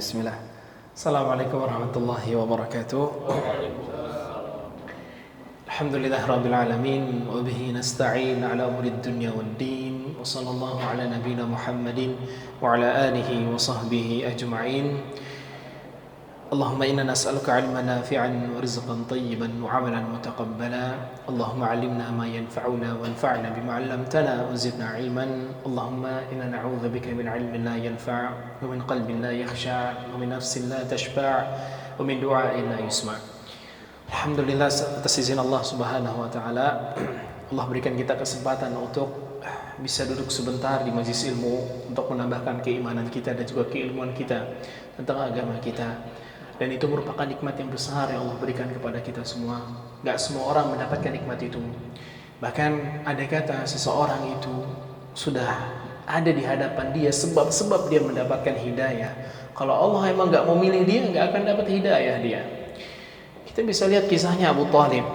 Bismillah. Assalamualaikum warahmatullahi wabarakatuh. Alhamdulillah rabbil alamin wa bihi nasta'in ala umurid dunya waddin wa sallallahu ala nabiyyina Muhammadin wa ala alihi wa sahbihi ajma'in. Allahumma inna nas'aluka 'ilman nafi'an wa rizqan tayyiban wa 'amalan mutaqabbala. Allahumma 'allimna ma yanfa'una wanfa'na bima 'allamtana wa zidna 'ilman. Allahumma inna na'udzubika min 'ilmin la yanfa' wa min qalbin la yakhsha' wa min nafsin la tashba' wa min du'a'in la yusma'. Alhamdulillah, atas izin Allah Subhanahu wa taala, Allah berikan kita kesempatan untuk bisa duduk sebentar di majelis ilmu untuk menambahkan keimanan kita dan juga keilmuan kita tentang agama kita. Dan itu merupakan nikmat yang besar yang Allah berikan kepada kita semua. Gak semua orang mendapatkan nikmat itu. Bahkan ada kata seseorang itu sudah ada di hadapan dia sebab-sebab dia mendapatkan hidayah. Kalau Allah emang gak mau milih dia, gak akan dapat hidayah dia. Kita bisa lihat kisahnya Abu Talib.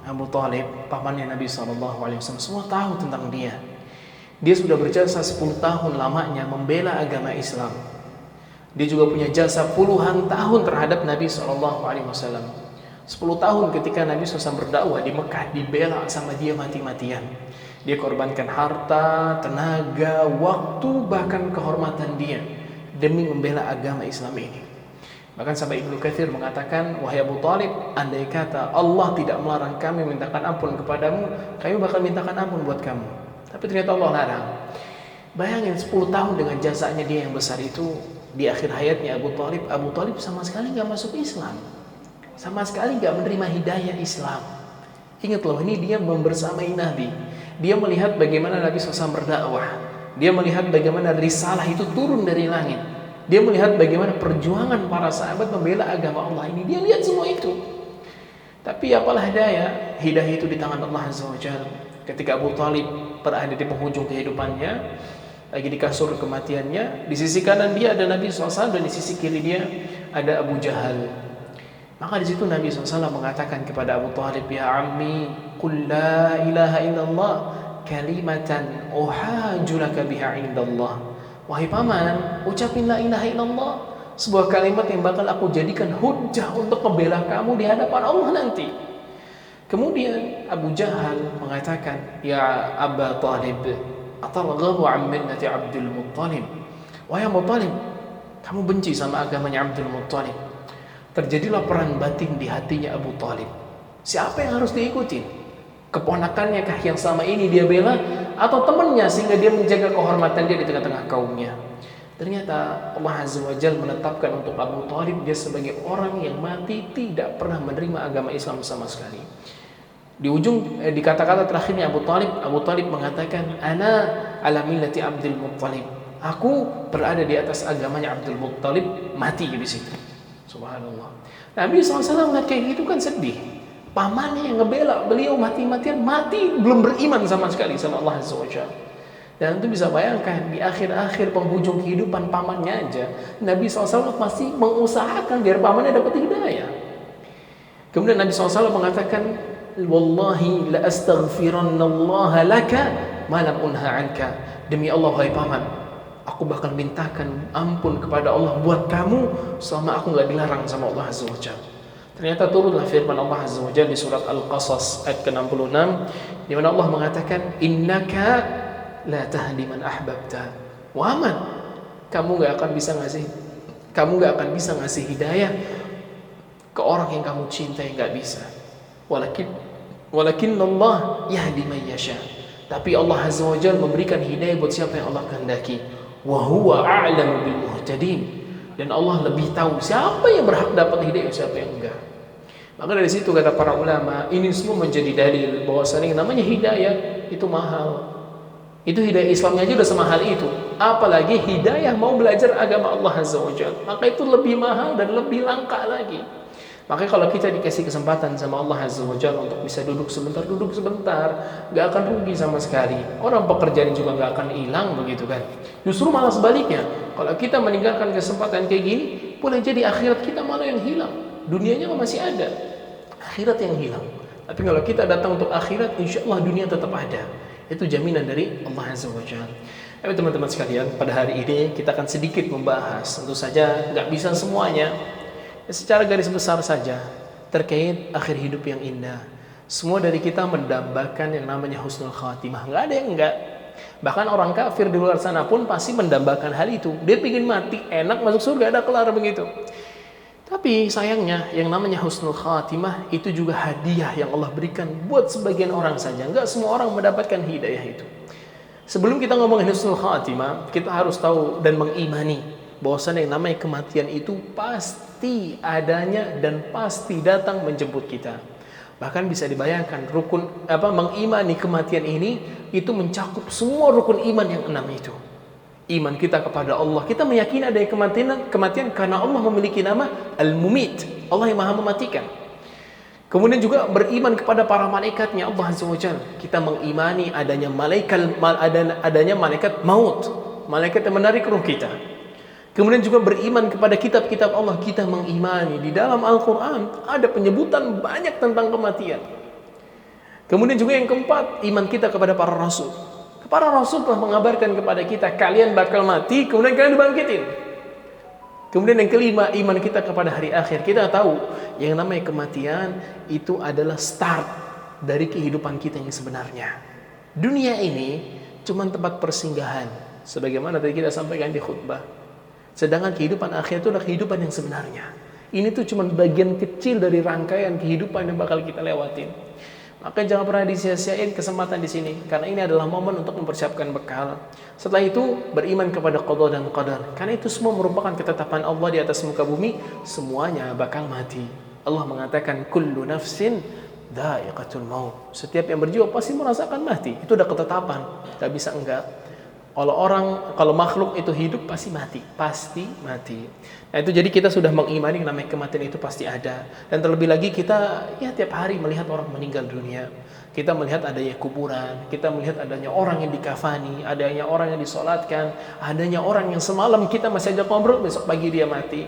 Abu Talib, pamannya Nabi SAW, semua tahu tentang dia. Dia sudah berjasa 10 tahun lamanya membela agama Islam. Dia juga punya jasa puluhan tahun terhadap Nabi SAW. 10 tahun ketika Nabi SAW berdakwah di Mekah, dibela sama dia mati-matian. Dia korbankan harta, tenaga, waktu, bahkan kehormatan dia demi membela agama Islam ini. Bahkan sampai Ibnu Katsir mengatakan, wahai Abu Talib, andai kata Allah tidak melarang kami mintakan ampun kepadamu, kami bakal mintakan ampun buat kamu. Tapi ternyata Allah larang. Bayangin 10 tahun dengan jasanya dia yang besar itu. Di akhir hayatnya Abu Talib sama sekali gak masuk Islam, sama sekali gak menerima hidayah Islam. Ingat loh, ini dia membersamai Nabi. Dia melihat bagaimana Nabi SAW berdakwah. Dia melihat bagaimana risalah itu turun dari langit. Dia melihat bagaimana perjuangan para sahabat membela agama Allah ini. Dia lihat semua itu. Tapi apalah daya, hidayah itu di tangan Allah Azza wa Jalla. Ketika Abu Talib berada di penghujung kehidupannya, lagi di kasur kematiannya, di sisi kanan dia ada Nabi SAW dan di sisi kiri dia ada Abu Jahal. Maka di situ Nabi SAW mengatakan kepada Abu Talib, ya ammi, qul la ilaha illallah kalimatan uhajulaka biha indallah. Wahai paman, ucapin la ilaha illallah, sebuah kalimat yang bakal aku jadikan hujjah untuk membela kamu di hadapan Allah nanti. Kemudian Abu Jahal mengatakan, ya Aba Talib, atarghabu an millati Abdul Muttalib. Wahai Abu Talib, kamu benci sama agamanya Abdul Muttalib. Terjadilah perang batin di hatinya Abu Talib. Siapa yang harus diikuti? Keponakannya kah yang selama ini dia bela, atau temannya sehingga dia menjaga kehormatan dia di tengah-tengah kaumnya? Ternyata Allah Azza wa Jalla menetapkan untuk Abu Talib dia sebagai orang yang mati tidak pernah menerima agama Islam sama sekali. Di ujung di kata-kata terakhirnya Abu Talib mengatakan, ana ala millati Abdul Muttalib. Aku berada di atas agamanya Abdul Muttalib, mati di situ. Subhanallah. Nabi SAW melihat kayak gitu kan sedih. Pamannya yang ngebela beliau mati-matian, mati belum beriman sama sekali sama Allah Azza wa Jalla. Dan itu bisa bayangkan di akhir-akhir penghujung kehidupan pamannya aja, Nabi SAW masih mengusahakan biar pamannya dapat hidayah. Kemudian Nabi SAW mengatakan, wallahi la astaghfirannallaha laka ma lam unha anka. Demi Allah wahai paman, aku bakal mintakan ampun kepada Allah buat kamu selama aku enggak dilarang sama Allah Azza wa Jalla. Ternyata turunlah firman Allah Azza wa Jalla di surat Al-Qasas ayat ke-66 di mana Allah mengatakan, innaka la tahdi man ahbabta. Muhammad, kamu enggak akan bisa ngasih hidayah ke orang yang kamu cintai, enggak bisa. Walakin Allah yahdi man yasha. Tapi Allah Azza wa Jalla memberikan hidayah buat siapa yang Allah kehendaki. Wa huwa a'lamu bil muhtadin. Dan Allah lebih tahu siapa yang berhak dapat hidayah, siapa yang enggak. Maka dari situ kata para ulama, ini semua menjadi dalil bahwasanya namanya hidayah itu mahal. Itu hidayah Islamnya aja udah semahal itu, apalagi hidayah mau belajar agama Allah Azza wa Jalla. Maka itu lebih mahal dan lebih langka lagi. Makanya kalau kita dikasih kesempatan sama Allah Azza wa Jalla untuk bisa duduk sebentar, gak akan rugi sama sekali. Orang pekerjaan juga gak akan hilang begitu kan. Justru malah sebaliknya, kalau kita meninggalkan kesempatan kayak gini, boleh jadi akhirat kita malah yang hilang. Dunianya masih ada, akhirat yang hilang. Tapi kalau kita datang untuk akhirat, insya Allah dunia tetap ada. Itu jaminan dari Allah Azza wa Jalla. Teman-teman sekalian, pada hari ini kita akan sedikit membahas, tentu saja nggak bisa semuanya, secara garis besar saja, terkait akhir hidup yang indah. Semua dari kita mendambakan yang namanya husnul khatimah, nggak ada yang enggak. Bahkan orang kafir di luar sana pun pasti mendambakan hal itu. Dia ingin mati, enak, masuk surga, ada kelar begitu. Tapi sayangnya yang namanya husnul khatimah itu juga hadiah yang Allah berikan buat sebagian orang saja. Nggak semua orang mendapatkan hidayah itu. Sebelum kita ngomongin husnul khatimah, kita harus tahu dan mengimani bahwasanya yang namanya kematian itu pasti adanya dan pasti datang menjemput kita. Bahkan bisa dibayangkan mengimani kematian ini itu mencakup semua rukun iman yang 6 itu. Iman kita kepada Allah, kita meyakini adanya kematian karena Allah memiliki nama Al-Mumit, Allah yang Maha mematikan. Kemudian juga beriman kepada para malaikatnya Allah Azza wa Jalla. Kita mengimani adanya malaikat maut, malaikat yang menarik ruh kita. Kemudian juga beriman kepada kitab-kitab Allah. Kita mengimani di dalam Al-Quran ada penyebutan banyak tentang kematian. Kemudian juga yang keempat, iman kita kepada para rasul. Para rasul telah mengabarkan kepada kita, kalian bakal mati, kemudian kalian dibangkitin. Kemudian yang kelima, iman kita kepada hari akhir. Kita tahu yang namanya kematian itu adalah start dari kehidupan kita yang sebenarnya. Dunia ini cuma tempat persinggahan, sebagaimana tadi kita sampaikan di khutbah. Sedangkan kehidupan akhir itu adalah kehidupan yang sebenarnya. Ini tuh cuma bagian kecil dari rangkaian kehidupan yang bakal kita lewatin. Maka jangan pernah disia-siain kesempatan di sini, karena ini adalah momen untuk mempersiapkan bekal. Setelah itu beriman kepada qada dan qadar, karena itu semua merupakan ketetapan Allah di atas muka bumi, semuanya bakal mati. Allah mengatakan kullu nafsin dha'iqatul maut. Setiap yang berjiwa pasti merasakan mati. Itu udah ketetapan, tak bisa enggak. Kalau makhluk itu hidup pasti mati. Nah itu jadi kita sudah mengimani namanya kematian itu pasti ada. Dan terlebih lagi kita tiap hari melihat orang meninggal dunia. Kita melihat adanya kuburan, kita melihat adanya orang yang dikafani, adanya orang yang disolatkan, adanya orang yang semalam kita masih ajak ngobrol, besok pagi dia mati.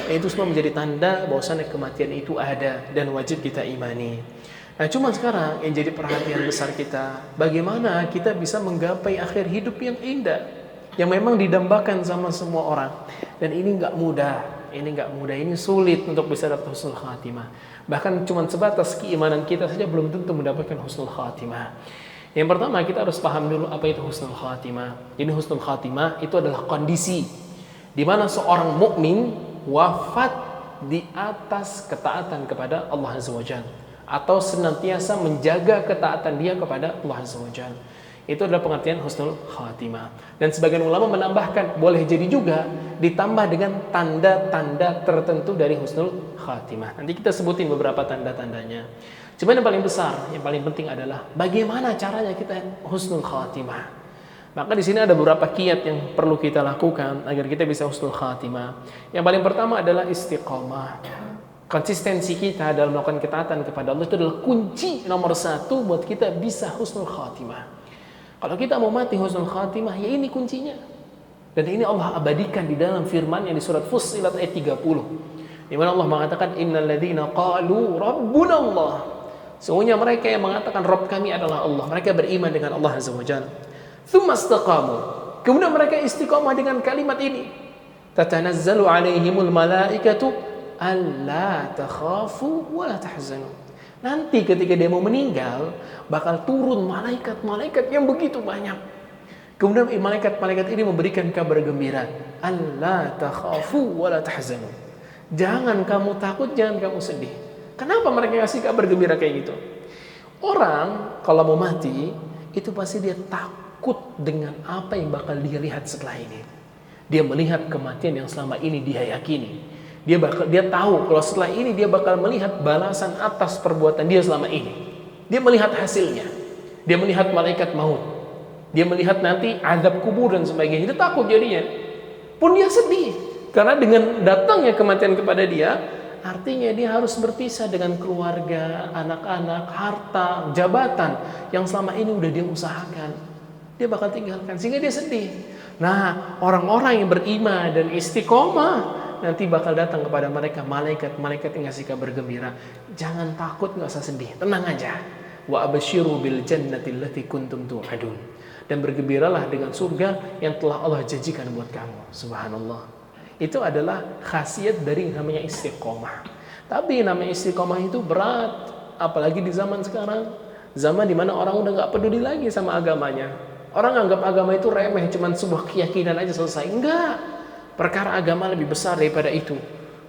Itu semua menjadi tanda bahwasannya kematian itu ada dan wajib kita imani. Nah cuma sekarang yang jadi perhatian besar kita, bagaimana kita bisa menggapai akhir hidup yang indah, yang memang didambakan sama semua orang. Dan ini nggak mudah, ini sulit untuk bisa dapat husnul khatimah. Bahkan cuma sebatas keimanan kita saja belum tentu mendapatkan husnul khatimah. Yang pertama kita harus paham dulu apa itu husnul khatimah. Ini husnul khatimah itu adalah kondisi di mana seorang mukmin wafat di atas ketaatan kepada Allah Azza wa Jalla, atau senantiasa menjaga ketaatan dia kepada Allah Azza wa Jalla. Itu adalah pengertian husnul khatimah. Dan sebagian ulama menambahkan boleh jadi juga ditambah dengan tanda-tanda tertentu dari husnul khatimah. Nanti kita sebutin beberapa tanda-tandanya. Cuma yang paling besar, yang paling penting adalah bagaimana caranya kita husnul khatimah. Maka di sini ada beberapa kiat yang perlu kita lakukan agar kita bisa husnul khatimah. Yang paling pertama adalah istiqomah. Konsistensi kita dalam melakukan ketaatan kepada Allah itu adalah kunci nomor 1 buat kita bisa husnul khatimah. Kalau kita mau mati husnul khatimah, ya ini kuncinya. Dan ini Allah abadikan di dalam firman yang di surat Fussilat ayat 30. Di mana Allah mengatakan innal ladzina qalu rabbuna Allah. Sesungguhnya mereka yang mengatakan Rabb kami adalah Allah, mereka beriman dengan Allah Azza wa Jalla. Tsumma istaqamu. Kemudian mereka istiqamah dengan kalimat ini. Tatanazzalu alaihimul malaikatu alla takhafu wa la tahzanu. Nanti ketika dia mau meninggal bakal turun malaikat-malaikat yang begitu banyak. Kemudian malaikat-malaikat ini memberikan kabar gembira, alla takhafu wa la tahzanu. Jangan kamu takut, jangan kamu sedih. Kenapa mereka ngasih kabar gembira kayak gitu? Orang kalau mau mati itu pasti dia takut dengan apa yang bakal dia lihat setelah ini. Dia melihat kematian yang selama ini dia yakini. Dia tahu kalau setelah ini dia bakal melihat balasan atas perbuatan dia selama ini. Dia melihat hasilnya. Dia melihat malaikat maut. Dia melihat nanti azab kubur dan sebagainya. Dia takut jadinya. Pun dia sedih. Karena dengan datangnya kematian kepada dia, artinya dia harus berpisah dengan keluarga, anak-anak, harta, jabatan yang selama ini udah dia usahakan. Dia bakal tinggalkan sehingga dia sedih. Nah, orang-orang yang beriman dan istiqomah nanti bakal datang kepada mereka malaikat yang ngasih kabar gembira. Jangan takut, nggak usah sedih, tenang aja. Wa absyiru bil jannati allati kuntum tu'adun. dan bergembiralah dengan surga yang telah Allah janjikan buat kamu. Subhanallah. Itu adalah khasiat dari namanya istiqomah. Tapi namanya istiqomah itu berat, apalagi di zaman sekarang. Zaman dimana orang udah gak peduli lagi sama agamanya. Orang anggap agama itu remeh, cuman sebuah keyakinan aja selesai. Enggak. Perkara agama lebih besar daripada itu.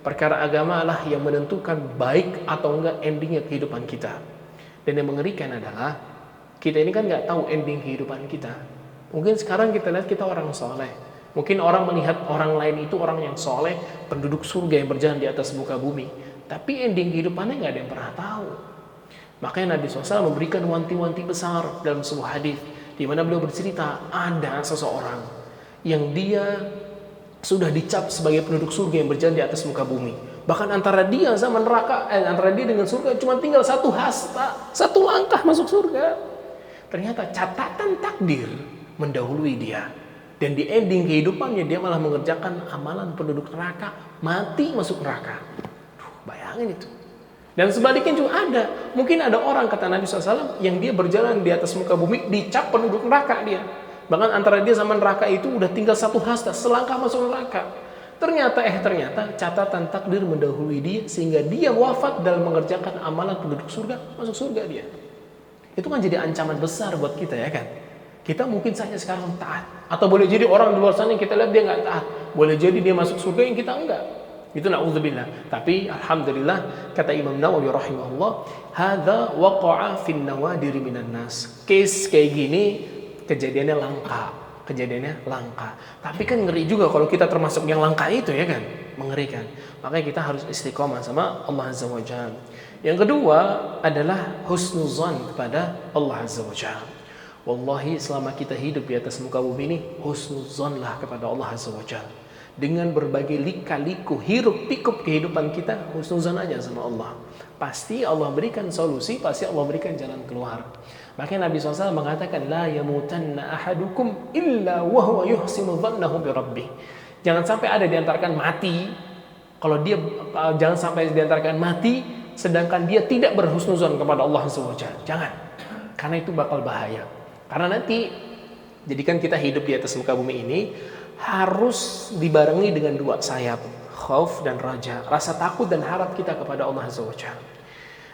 Perkara agama lah yang menentukan baik atau enggak endingnya kehidupan kita. Dan yang mengerikan adalah kita ini kan nggak tahu ending kehidupan kita. Mungkin sekarang kita lihat kita orang soleh. Mungkin orang melihat orang lain itu orang yang soleh, penduduk surga yang berjalan di atas muka bumi. Tapi ending kehidupannya nggak ada yang pernah tahu. Makanya Nabi SAW memberikan wanti-wanti besar dalam sebuah hadis di mana beliau bercerita ada seseorang yang dia sudah dicap sebagai penduduk surga yang berjalan di atas muka bumi. Bahkan antara dia sama neraka, antara dia dengan surga cuma tinggal satu hasta, satu langkah masuk surga. Ternyata catatan takdir mendahului dia. Dan di ending kehidupannya dia malah mengerjakan amalan penduduk neraka, mati masuk neraka. Bayangin itu. Dan sebaliknya juga ada. Mungkin ada orang, kata Nabi SAW, yang dia berjalan di atas muka bumi, dicap penduduk neraka dia. Bahkan antara dia sama neraka itu udah tinggal satu hasta, selangkah masuk neraka. Ternyata catatan takdir mendahului dia, sehingga dia wafat dalam mengerjakan amalan penduduk surga, masuk surga dia. Itu kan jadi ancaman besar buat kita, ya kan? Kita mungkin saja sekarang taat, atau boleh jadi orang di luar sana yang kita lihat dia nggak taat, boleh jadi dia masuk surga yang kita enggak. Itu na'udzubillah. Tapi alhamdulillah, kata Imam Nawawi rahimahullah, hadza waqa'a fin nawadir minan nas. Case kayak gini kejadiannya langka. Tapi kan ngeri juga kalau kita termasuk yang langka itu, ya kan? Mengerikan. Makanya kita harus istiqomah sama Allah Azza wa Jalla. Yang kedua adalah husnuzan kepada Allah Azza wa Jalla. Wallahi selama kita hidup di atas muka bumi ini, husnuzanlah kepada Allah Azza wa Jalla. Dengan berbagai lika-liku, hiruk pikuk kehidupan kita, husnuzan aja sama Allah. Pasti Allah berikan solusi, pasti Allah berikan jalan keluar. Makanya Nabi SAW mengatakan, la yamutanna ahadukum illa wa huwa yuhsinu dhannahu bi rabbih. Jangan sampai ada diantarkan mati. Kalau dia jangan sampai diantarkan mati sedangkan dia tidak berhusnuzan kepada Allah SWT. Jangan. Karena itu bakal bahaya. Karena nanti jadikan kita hidup di atas muka bumi ini harus dibarengi dengan dua sayap, khauf dan raja, rasa takut dan harap kita kepada Allah SWT.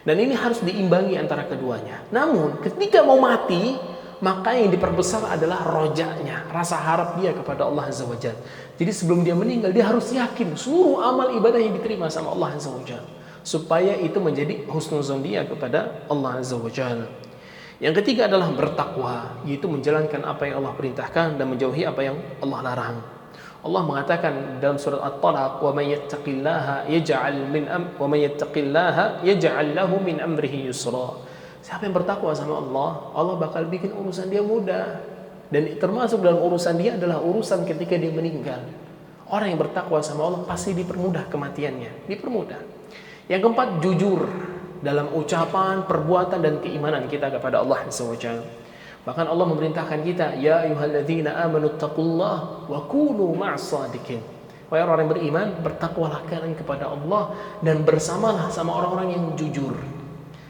Dan ini harus diimbangi antara keduanya. Namun ketika mau mati, maka yang diperbesar adalah rojanya, rasa harap dia kepada Allah Azza wa Jalla. Jadi sebelum dia meninggal, dia harus yakin seluruh amal ibadah yang diterima sama Allah Azza wa Jalla, supaya itu menjadi husnuzon dia kepada Allah Azza wa Jalla. Yang ketiga adalah bertakwa, yaitu menjalankan apa yang Allah perintahkan dan menjauhi apa yang Allah larang. Allah mengatakan dalam surat At-Talaq, "Wa may yattaqillaha yaj'al lahu min amrihi yusra." Siapa yang bertakwa sama Allah, Allah bakal bikin urusan dia mudah. Dan termasuk dalam urusan dia adalah urusan ketika dia meninggal. Orang yang bertakwa sama Allah pasti dipermudah kematiannya, dipermudah. Yang keempat, jujur dalam ucapan, perbuatan dan keimanan kita kepada Allah SWT. Bahkan Allah memerintahkan kita, ya ayyuhalladzina amanu taqullaha wa kunu ma'as shadiqin. Wahai orang yang beriman, bertakwalah kalian kepada Allah dan bersamalah sama orang-orang yang jujur.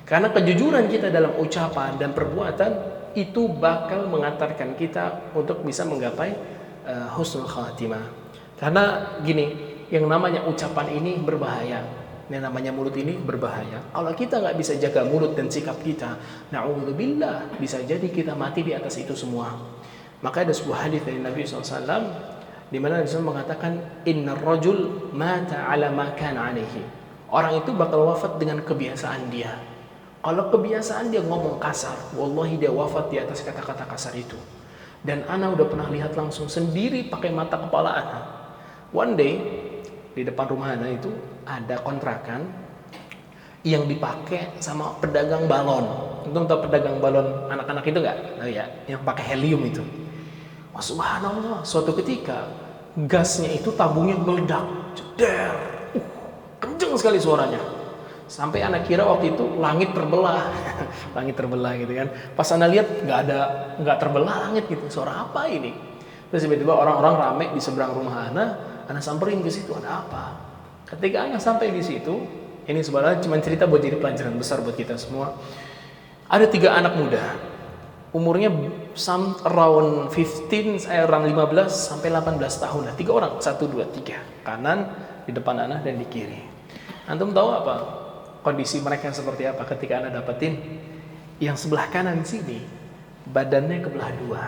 Karena kejujuran kita dalam ucapan dan perbuatan itu bakal mengantarkan kita untuk bisa menggapai husnul khatimah. Karena gini, yang namanya ucapan ini berbahaya. Yang namanya mulut ini berbahaya. Kalau kita nggak bisa jaga mulut dan sikap kita, na'udzubillah, bisa jadi kita mati di atas itu semua. Maka ada sebuah hadis dari Nabi SAW, di mana Nabi SAW mengatakan, innar rajul mata ala ma kana alaihi. Orang itu bakal wafat dengan kebiasaan dia. Kalau kebiasaan dia ngomong kasar, wallahi dia wafat di atas kata-kata kasar itu. Dan ana udah pernah lihat langsung sendiri pakai mata kepala ana. One day di depan rumah ana itu ada kontrakan yang dipakai sama pedagang balon. Untung tahu pedagang balon anak-anak itu nggak? Tahu ya, yang pakai helium itu. Wah, subhanallah, suatu ketika gasnya itu tabungnya meledak, jeder, kenceng sekali suaranya. Sampai anak kira waktu itu langit terbelah, langit terbelah gitu kan. Pas anak lihat nggak terbelah langit gitu. Suara apa ini? Terus tiba-tiba orang-orang rame di seberang rumah anak samperin ke situ, ada apa? Ketika anak sampai di situ, ini sebenarnya cuma cerita buat jadi pelajaran besar buat kita semua. Ada 3 anak muda. umurnya around 15 sampai 18 tahun lah. 3 orang, 1, 2, 3. Kanan, di depan anak dan di kiri. Antum tahu apa kondisi mereka seperti apa ketika anak dapetin? Yang sebelah kanan sini badannya kebelah dua.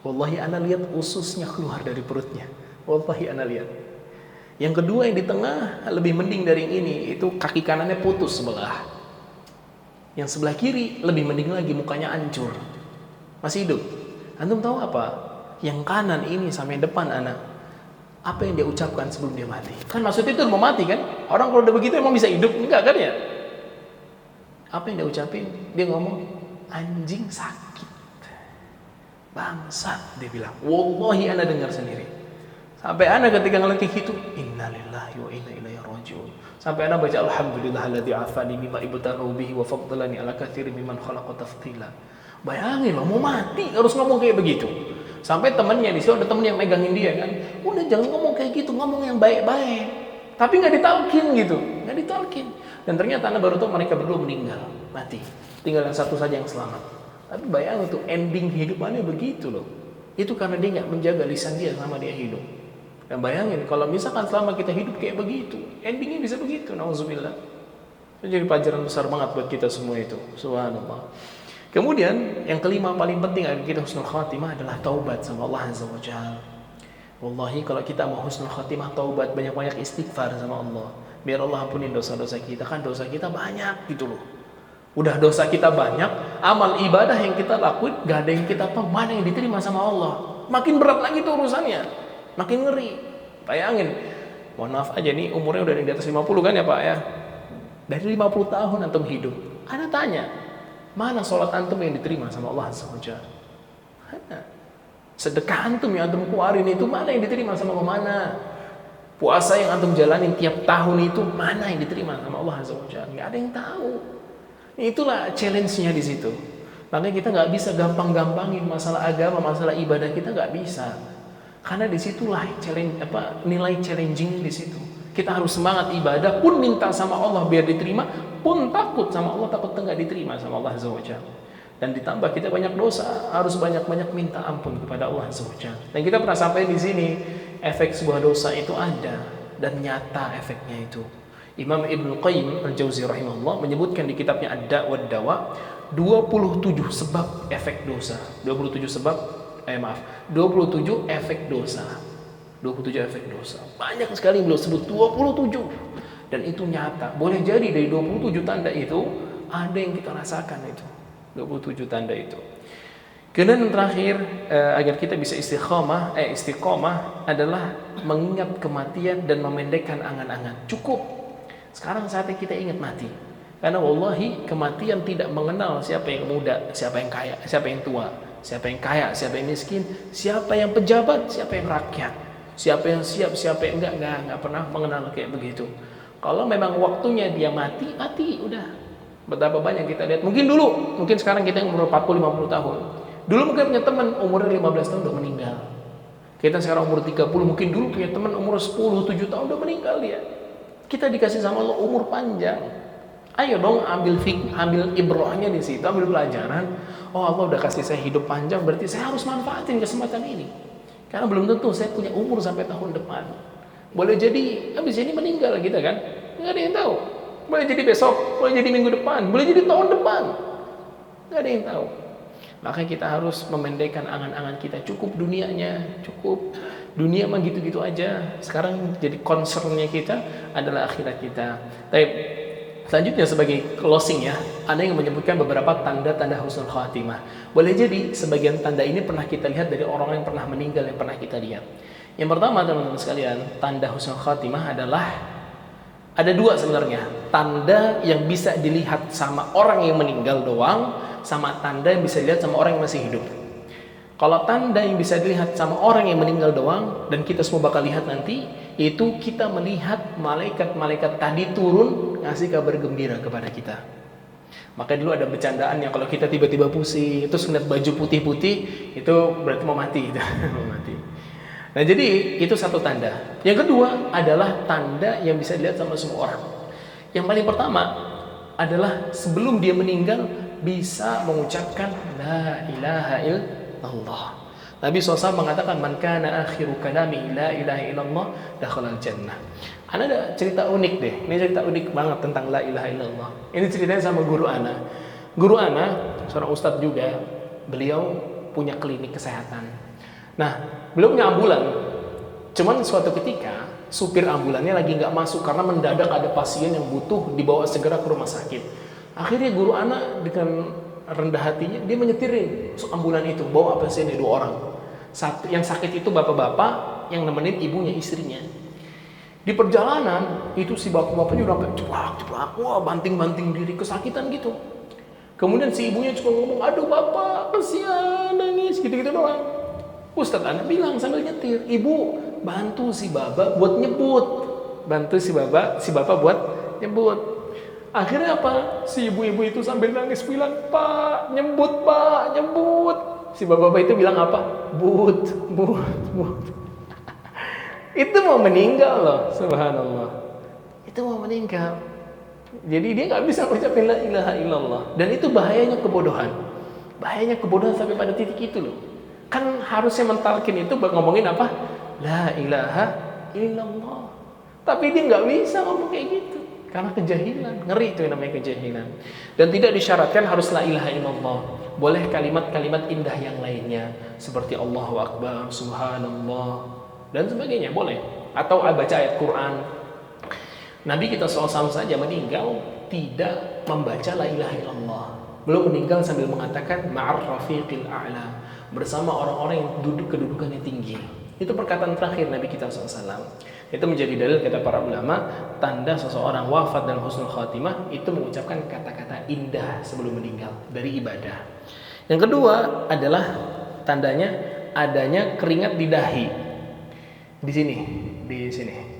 Wallahi anak lihat ususnya keluar dari perutnya. Wallahi anak lihat. Yang kedua yang di tengah lebih mending dari yang ini, itu kaki kanannya putus sebelah. Yang sebelah kiri lebih mending lagi, mukanya hancur. Masih hidup. Antum tahu apa? Yang kanan ini sama yang depan anak, apa yang dia ucapkan sebelum dia mati? Kan maksudnya itu mau mati kan? Orang kalau udah begitu emang bisa hidup? Enggak kan ya? Apa yang dia ucapin? Dia ngomong, anjing sakit. Bangsat, dia bilang. Wallahi anak dengar sendiri. Sampai anak ketika ngeliat itu, innalillahi wa inna ilaihi raji'un. Sampai anak baca alhamdulillahilladzi afani mimma ibtalahu bihi wa faddalani ala katsirin mimman khalaqa tafdila. Bayangin loh, mau mati harus ngomong kayak begitu. Sampai temennya di situ ada temen yang megangin dia kan, udah jangan ngomong kayak gitu, ngomong yang baik-baik. Tapi nggak ditalkin gitu, nggak ditalkin. Dan ternyata anak baru tahu mereka berdua meninggal, mati. Tinggal yang satu saja yang selamat. Tapi bayangin tuh ending kehidupannya begitu loh. Itu karena dia nggak menjaga lisan dia selama dia hidup. Dan bayangin kalau misalkan selama kita hidup kayak begitu, endingnya bisa begitu. Nauzubillah. Itu jadi pelajaran besar banget buat kita semua itu. Subhanallah. Kemudian yang kelima paling penting agar kita husnul khatimah adalah taubat sama Allah Azza wa Jalla. Wallahi kalau kita mau husnul khatimah, taubat, banyak-banyak istighfar sama Allah. Biar Allah ampunin dosa-dosa kita. Kan dosa kita banyak gitu loh. Udah dosa kita banyak, amal ibadah yang kita lakuin gak ada yang kita tahu mana yang diterima sama Allah. Makin berat lagi tuh urusannya, makin ngeri. Bayangin, mohon maaf aja nih umurnya udah di atas 50 kan ya Pak ya. Dari 50 tahun antum hidup, ada tanya, mana sholat antum yang diterima sama Allah SWT? Sedekah antum yang antum keluarin itu mana yang diterima sama Allah? Mana? Puasa yang antum jalanin tiap tahun itu mana yang diterima sama Allah SWT? Gak ada yang tahu. Itulah challenge-nya di situ. Makanya kita nggak bisa gampang-gampangin masalah agama, masalah ibadah kita nggak bisa. Karena disitulah nilai challenging di situ. Kita harus semangat ibadah, pun minta sama Allah biar diterima, pun takut sama Allah, takut nggak diterima sama Allah Azza wa Jalla. Dan ditambah kita banyak dosa, harus banyak-banyak minta ampun kepada Allah Azza wa Jalla. Dan kita pernah sampai di sini, efek sebuah dosa itu ada dan nyata efeknya itu. Imam Ibnu Qayyim Al-Jauzi rahimahullah menyebutkan di kitabnya Ad-Da' wad Dawa 27 sebab efek dosa. 27 efek dosa. 27 efek dosa. Banyak sekali beliau sebut 27. Dan itu nyata. Boleh jadi dari 27 tanda itu ada yang kita rasakan itu. 27 tanda itu. Kemudian yang terakhir agar kita bisa istiqomah adalah mengingat kematian dan memendekkan angan-angan. Cukup. Sekarang saatnya kita ingat mati. Karena wallahi kematian tidak mengenal siapa yang muda, siapa yang kaya, siapa yang tua, siapa yang kaya, siapa yang miskin, siapa yang pejabat, siapa yang rakyat, siapa yang siap, siapa yang enggak pernah mengenal kayak begitu. Kalau memang waktunya dia mati, udah. Betapa banyak kita lihat. Mungkin sekarang kita yang umur 40-50 tahun. Dulu mungkin punya teman umurnya 15 tahun udah meninggal. Kita sekarang umur 30, mungkin dulu punya teman umur 10-7 tahun udah meninggal dia. Kita dikasih sama Allah umur panjang. Ayo dong ambil ibrahnya di situ, ambil pelajaran. Oh Allah udah kasih saya hidup panjang, berarti saya harus manfaatin kesempatan ini. Karena belum tentu saya punya umur sampai tahun depan. Boleh jadi habis ini meninggal kita kan? Nggak ada yang tahu. Boleh jadi besok, boleh jadi minggu depan, boleh jadi tahun depan. Nggak ada yang tahu. Makanya kita harus memendekkan angan-angan kita. Cukup dunianya, cukup. Dunia mah gitu-gitu aja. Sekarang jadi concernnya kita adalah akhirat kita. Baik. Selanjutnya sebagai closing ya, ada yang menyebutkan beberapa tanda-tanda husnul khatimah. Boleh jadi sebagian tanda ini pernah kita lihat dari orang yang pernah meninggal, yang pernah kita lihat. Yang pertama teman-teman sekalian, tanda husnul khatimah adalah ada dua sebenarnya. Tanda yang bisa dilihat sama orang yang meninggal doang, sama tanda yang bisa dilihat sama orang yang masih hidup. Kalau tanda yang bisa dilihat sama orang yang meninggal doang, dan kita semua bakal lihat nanti, itu kita melihat malaikat-malaikat tadi turun ngasih kabar gembira kepada kita. Maka dulu ada bercandaan yang kalau kita tiba-tiba pusing, terus ngeliat baju putih-putih, itu berarti mau mati. Mau mati. Nah jadi itu satu tanda. Yang kedua adalah tanda yang bisa dilihat sama semua orang. Yang paling pertama adalah sebelum dia meninggal, bisa mengucapkan la ilaha illallah. Nabi SAW mengatakan man kana akhiru kalami la ilaha illallah dakhalal jannah. Ada cerita unik deh. Ini cerita unik banget tentang la ilaha illallah. Ini ceritanya sama guru ana. Guru ana seorang ustadz juga. Beliau punya klinik kesehatan. Nah, beliau punya ambulan. Cuman suatu ketika supir ambulannya lagi nggak masuk karena mendadak ada pasien yang butuh dibawa segera ke rumah sakit. Akhirnya guru ana dengan rendah hatinya dia menyetirin ambulan itu, bawa pasiennya 2 orang. Satu yang sakit itu bapak-bapak, yang nemenin ibunya, istrinya. Di perjalanan itu si bapak-bapaknya udah sampai ceplak, wah banting-banting diri, kesakitan gitu. Kemudian si ibunya cuma ngomong, aduh bapak kasihan nangis, gitu-gitu doang. Ustadz anak bilang sambil nyetir, ibu bantu si bapak buat nyebut, si bapak buat nyebut. Akhirnya apa? Si ibu-ibu itu sambil nangis bilang, pak nyebut. Si bapak-bapak itu bilang apa? But. Itu mau meninggal loh, subhanallah. Itu mau meninggal. Jadi dia nggak bisa mengucapkan la ilaha illallah. Dan itu bahayanya kebodohan. Bahayanya kebodohan sampai pada titik itu loh. Kan harusnya mentalkin itu ngomongin apa? La ilaha illallah. Tapi dia nggak bisa ngomong kayak gitu. Karena kejahilan. Ngeri itu yang namanya kejahilan. Dan tidak disyaratkan harus la ilaha illallah. Boleh kalimat-kalimat indah yang lainnya. Seperti Allahu Akbar, Subhanallah, dan sebagainya, boleh. Atau baca ayat Quran. Nabi kita SAW saja meninggal tidak membaca la ilaha illallah. Belum meninggal sambil mengatakan ma'ar rafiqil a'la, bersama orang-orang yang duduk kedudukan yang tinggi. Itu perkataan terakhir Nabi kita SAW. Itu menjadi dalil kata para ulama, tanda seseorang wafat dan husnul khatimah itu mengucapkan kata-kata indah sebelum meninggal dari ibadah. Yang kedua adalah tandanya adanya keringat di dahi. Di sini.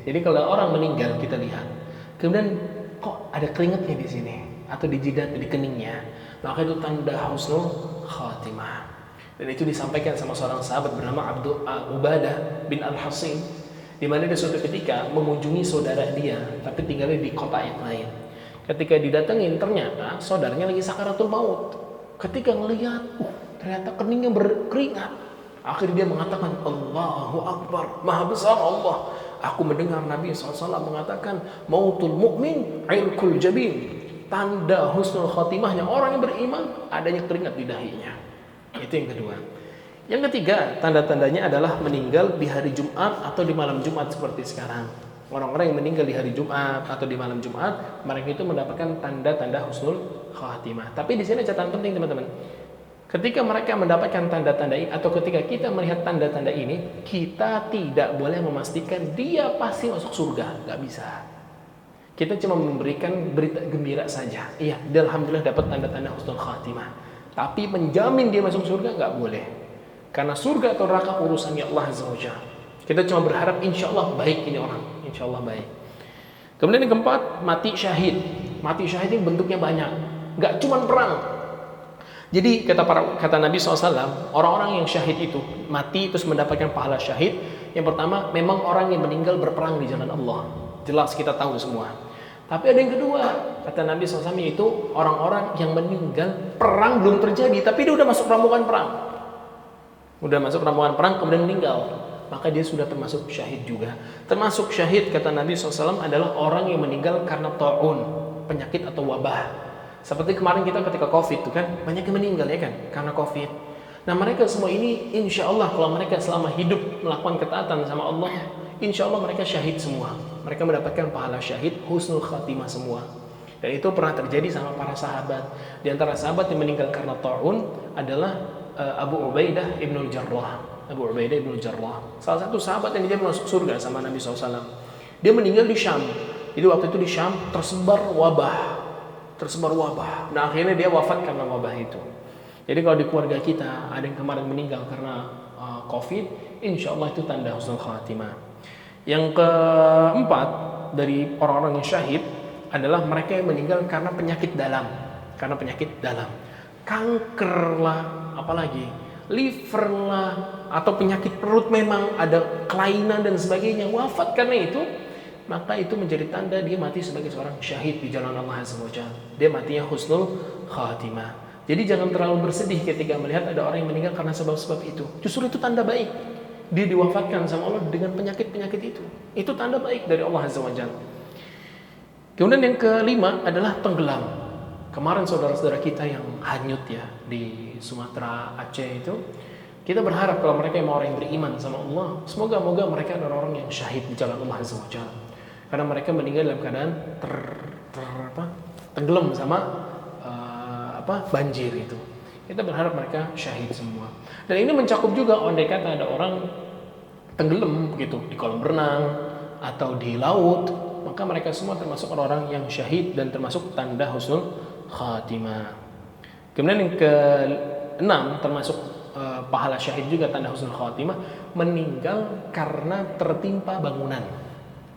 Jadi kalau orang meninggal kita lihat, kemudian kok ada keringatnya di sini atau di jidat, di keningnya, maka itu tanda husnul khatimah. Dan itu disampaikan sama seorang sahabat bernama Ubadah bin Al-Hasim, di mana dia suatu ketika mengunjungi saudara dia, tapi tinggalnya di kota yang lain. Ketika didatengin, ternyata saudaranya lagi sakaratul maut. Ketika ngelihat, ternyata keningnya berkeringat. Akhirnya dia mengatakan, Allahu Akbar, Maha Besar Allah. Aku mendengar Nabi SAW mengatakan, mautul mu'min irkul jabin. Tanda husnul khatimahnya orang yang beriman, adanya keringat di dahinya. Itu yang kedua. Yang ketiga, tanda-tandanya adalah meninggal di hari Jumat atau di malam Jumat seperti sekarang. Orang-orang yang meninggal di hari Jumat atau di malam Jumat, mereka itu mendapatkan tanda-tanda husnul khatimah. Tapi di sini catatan penting teman-teman. Ketika mereka mendapatkan tanda-tanda ini atau ketika kita melihat tanda-tanda ini, kita tidak boleh memastikan dia pasti masuk surga, nggak bisa. Kita cuma memberikan berita gembira saja. Iya, dia alhamdulillah dapat tanda-tanda husnul khatimah. Tapi menjamin dia masuk surga nggak boleh. Karena surga atau neraka urusannya Allah Azza wa Jalla. Kita cuma berharap insya Allah baik ini orang, insya Allah baik. Kemudian yang keempat, mati syahid. Mati syahid ini bentuknya banyak, nggak cuma perang. Jadi kata Nabi SAW, orang-orang yang syahid itu mati terus mendapatkan pahala syahid. Yang pertama, memang orang yang meninggal berperang di jalan Allah. Jelas kita tahu semua. Tapi ada yang kedua, kata Nabi SAW, yaitu orang-orang yang meninggal perang belum terjadi, tapi dia udah masuk rombongan perang. Udah masuk rombongan perang kemudian meninggal, maka dia sudah termasuk syahid juga. Termasuk syahid kata Nabi SAW adalah orang yang meninggal karena ta'un, penyakit atau wabah. Seperti kemarin kita ketika COVID itu kan banyak yang meninggal ya kan karena COVID. Nah mereka semua ini insya Allah kalau mereka selama hidup melakukan ketaatan sama Allah, insya Allah mereka syahid semua. Mereka mendapatkan pahala syahid, husnul khatimah semua. Dan itu pernah terjadi sama para sahabat. Di antara sahabat yang meninggal karena ta'un adalah Abu Ubaidah ibnul Jarrah. Abu Ubaidah ibnul Jarrah, salah satu sahabat yang dia masuk surga sama Nabi SAW. Dia meninggal di Syam. Jadi waktu itu di Syam tersebar wabah. Nah akhirnya dia wafat karena wabah itu. Jadi kalau di keluarga kita ada yang kemarin meninggal karena COVID, insya Allah itu tanda husnul khatimah. Yang keempat dari orang-orang yang syahid adalah mereka yang meninggal karena penyakit dalam. Kanker lah, apalagi liver lah, atau penyakit perut memang ada kelainan dan sebagainya, wafat karena itu, maka itu menjadi tanda dia mati sebagai seorang syahid di jalan Allah Azza wa Jalla. Dia matinya husnul khatimah. Jadi jangan terlalu bersedih ketika melihat ada orang yang meninggal karena sebab-sebab itu. Justru itu tanda baik. Dia diwafatkan sama Allah dengan penyakit-penyakit itu. Itu tanda baik dari Allah Azza wa Jalla. Kemudian yang kelima adalah tenggelam. Kemarin saudara-saudara kita yang hanyut ya di Sumatera, Aceh itu, kita berharap kalau mereka yang orang yang beriman sama Allah, semoga-moga mereka adalah orang yang syahid di jalan Allah Azza wa Jalla. Karena mereka meninggal dalam keadaan tenggelam sama banjir itu. Kita berharap mereka syahid semua. Dan ini mencakup juga andai kata ada orang tenggelam gitu di kolam renang atau di laut, maka mereka semua termasuk orang-orang yang syahid dan termasuk tanda husnul khatimah. Kemudian yang ke-6 termasuk pahala syahid juga tanda husnul khatimah, meninggal karena tertimpa bangunan.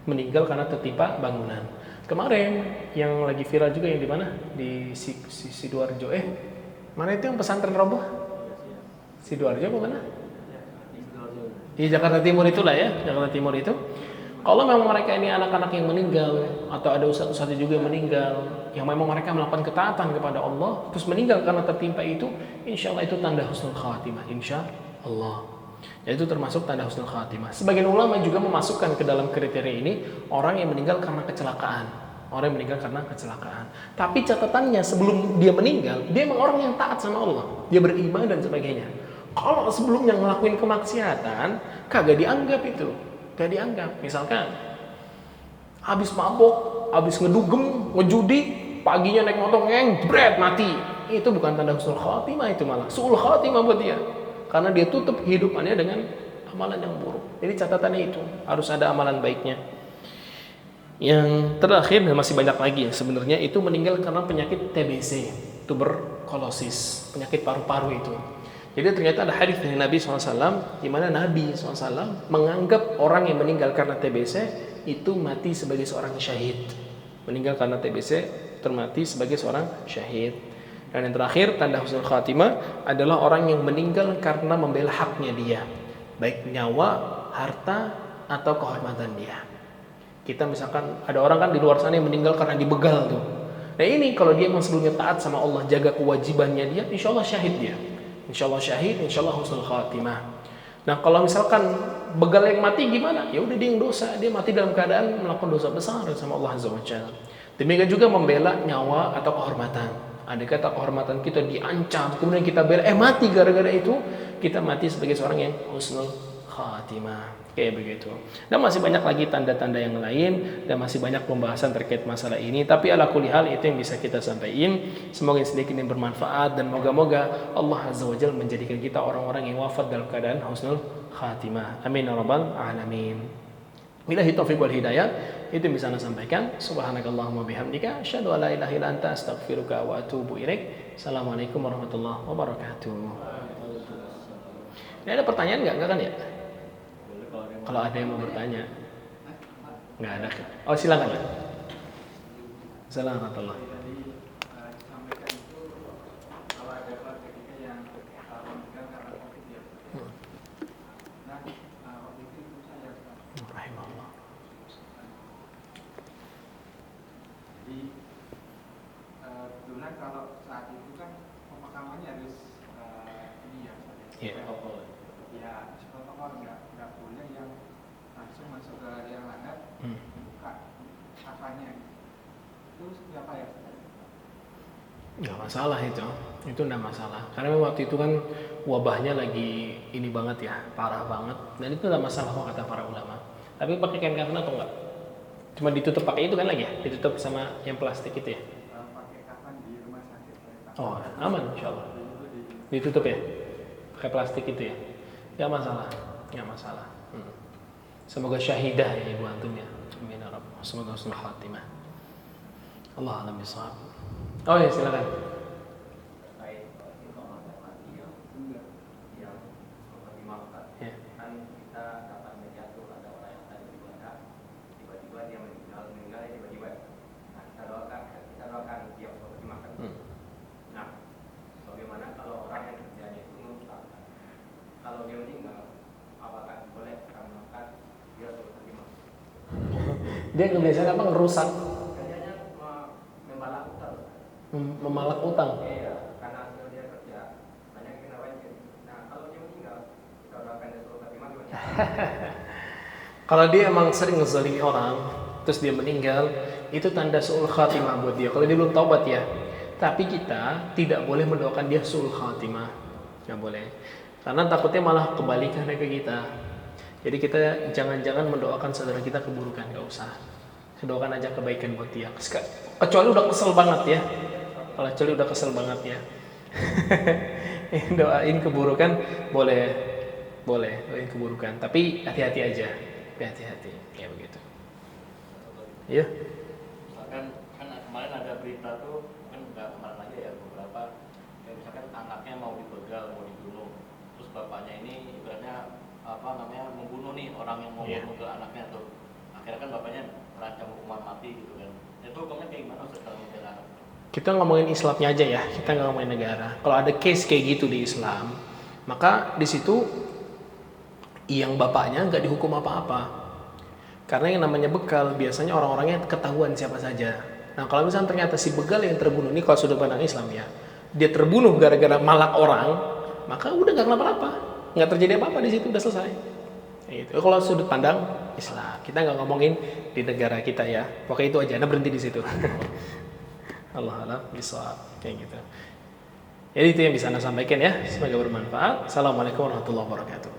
Meninggal karena tertimpa bangunan. Kemarin yang lagi viral juga yang di mana? Di Sidoarjo. Mana itu yang pesantren roboh? Sidoarjo apa mana? Di Jakarta Timur itulah ya, Jakarta Timur itu. Kalau memang mereka ini anak-anak yang meninggal atau ada ustadz-ustadz juga yang meninggal, yang memang mereka melakukan ketaatan kepada Allah, terus meninggal karena tertimpa itu, insya Allah itu tanda husnul khatimah, insya Allah. Yaitu termasuk tanda husnul khatimah. Sebagian ulama juga memasukkan ke dalam kriteria ini orang yang meninggal karena kecelakaan. Orang yang meninggal karena kecelakaan. Tapi catatannya sebelum dia meninggal, dia memang orang yang taat sama Allah. Dia beriman dan sebagainya. Kalau sebelumnya ngelakuin kemaksiatan, kagak dianggap itu. Gak dianggap. Misalkan habis mabok, habis ngedugem, ngejudi, paginya naik motor jebret mati. Itu bukan tanda husnul khatimah, itu malah su'ul khatimah buat dia. Karena dia tutup hidupannya dengan amalan yang buruk. Jadi catatannya itu harus ada amalan baiknya. Yang terakhir dan masih banyak lagi ya sebenarnya, itu meninggal karena penyakit TBC, tuberkulosis, penyakit paru-paru itu. Jadi ternyata ada hadis dari Nabi SAW di mana Nabi SAW menganggap orang yang meninggal karena TBC itu mati sebagai seorang syahid. Meninggal karena TBC termati sebagai seorang syahid. Dan yang terakhir tanda husnul khatimah adalah orang yang meninggal karena membela haknya dia, baik nyawa, harta atau kehormatan dia. Kita misalkan ada orang kan di luar sana yang meninggal karena dibegal tuh. Nah ini kalau dia memang sebelumnya taat sama Allah, jaga kewajibannya dia, insya Allah syahid dia. Insya Allah syahid, insya Allah husnul khatimah. Nah kalau misalkan begal yang mati gimana? Ya udah dia yang dosa, dia mati dalam keadaan melakukan dosa besar sama Allah Azza wa Jalla. Demikian juga membela nyawa atau kehormatan. Andai kata kehormatan kita diancam, kemudian kita bela, mati gara-gara itu, kita mati sebagai seorang yang husnul khatimah. Kayak begitu. Dan masih banyak lagi tanda-tanda yang lain dan masih banyak pembahasan terkait masalah ini. Tapi ala kulli hal itu yang bisa kita sampaikan. Semoga sedikit ini bermanfaat dan moga-moga Allah Azza wa Jalla menjadikan kita orang-orang yang wafat dalam keadaan husnul khatimah. Amin ya rabbal alamin. Billahi taufiq wal hidayah. Itu yang bisa saya sampaikan. Subhanakallahumma bihamdika asyhadu an la ilaha illa anta astaghfiruka wa atubu ilaik. Assalamualaikum warahmatullahi wabarakatuh. Ini ada pertanyaan enggak kan ya? Kalau ada yang mau bertanya. Enggak ada. Oh, silakan. Assalamualaikum warahmatullahi wabarakatuh. Kebetulan kalau saat itu kan pemakamannya harus ini ya, protokol. Ya, protokol nggak boleh yang langsung masuk ke liang lahat, buka kafannya. Itu siapa ya? Nggak masalah itu nggak masalah. Karena waktu itu kan wabahnya lagi ini banget ya, parah banget. Dan itu nggak masalah kok kata para ulama. Tapi pakai kain kafan atau enggak? Cuma ditutup pakai itu kan lagi ya, ditutup sama yang plastik itu ya. Oh, aman insyaallah. Ditutup ya? Pakai plastik itu ya? Gak masalah, gak masalah. Semoga syahidah ya ibu antum ya. Amin ya rabb. Semoga husnul khatimah. Allah a'lam bishawab. Oh ya silakan. Dia kebiasaan apa ngerusak? Memalak utang. Memalak utang. Iya, karena Kalau dia emang sering ngezalimi orang, terus dia meninggal, itu tanda su'ul khatimah buat dia. Kalau dia belum taubat ya. Tapi kita tidak boleh mendoakan dia su'ul khatimah. Nggak boleh. Karena takutnya malah kebalikannya ke kita. Jadi kita jangan-jangan mendoakan saudara kita keburukan, nggak usah. Doakan aja kebaikan buat dia. Kecuali udah kesel banget ya. Kalau kecuali udah kesel banget ya. Doain keburukan boleh doain keburukan. Tapi hati-hati aja. Hati-hati, ya begitu. Iya. Misalkan kan kemarin ada berita tuh, kan nggak kemarin aja ya, beberapa ya misalkan anaknya mau dibegal, mau dibunuh, terus bapaknya ini ibaratnya membunuh nih orang yang mau membunuh ke anaknya tuh. Akhirnya kan bapaknya terancam hukuman mati gitu kan. Itu hukumnya kayak gimana setelah membela anak? Kita ngomongin Islamnya aja ya, kita nggak ngomongin negara. Kalau ada case kayak gitu di Islam, maka di situ yang bapaknya nggak dihukum apa-apa. Karena yang namanya begal biasanya orang-orangnya ketahuan siapa saja. Nah kalau misalnya ternyata si begal yang terbunuh ini, kalau sudah pandang Islam ya, dia terbunuh gara-gara malak orang, maka udah nggak kenapa-napa, nggak terjadi apa-apa, di situ udah selesai. Itu kalau sudut pandang Islam. Kita nggak ngomongin di negara kita ya. Pokoknya itu aja. Nah berhenti di situ. Allah bisa kayak gitu. Jadi itu yang bisa Anda sampaikan ya. Semoga bermanfaat. Assalamualaikum warahmatullahi wabarakatuh.